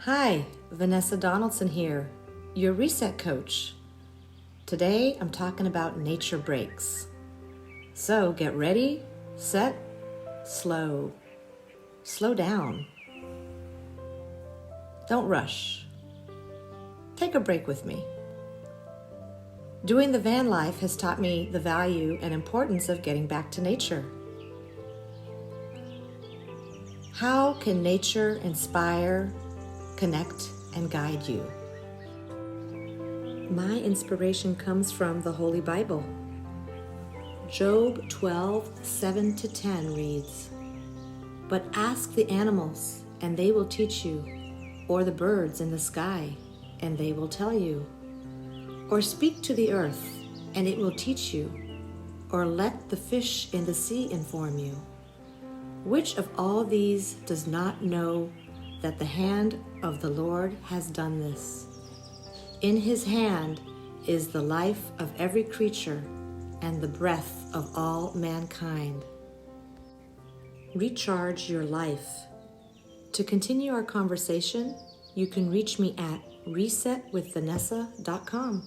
Hi, Vanessa Donaldson here, your reset coach. Today I'm talking about nature breaks. So get ready, set, slow. Slow down. Don't rush. Take a break with me. Doing the van life has taught me the value and importance of getting back to nature. How can nature inspire, connect, and guide you? My inspiration comes from the Holy Bible. Job 12:7-10 reads, "But ask the animals, and they will teach you, or the birds in the sky, and they will tell you. Or speak to the earth, and it will teach you, or let the fish in the sea inform you. Which of all these does not know that the hand of the Lord has done this? In his hand is the life of every creature and the breath of all mankind." Recharge your life. To continue our conversation, you can reach me at resetwithvanessa.com.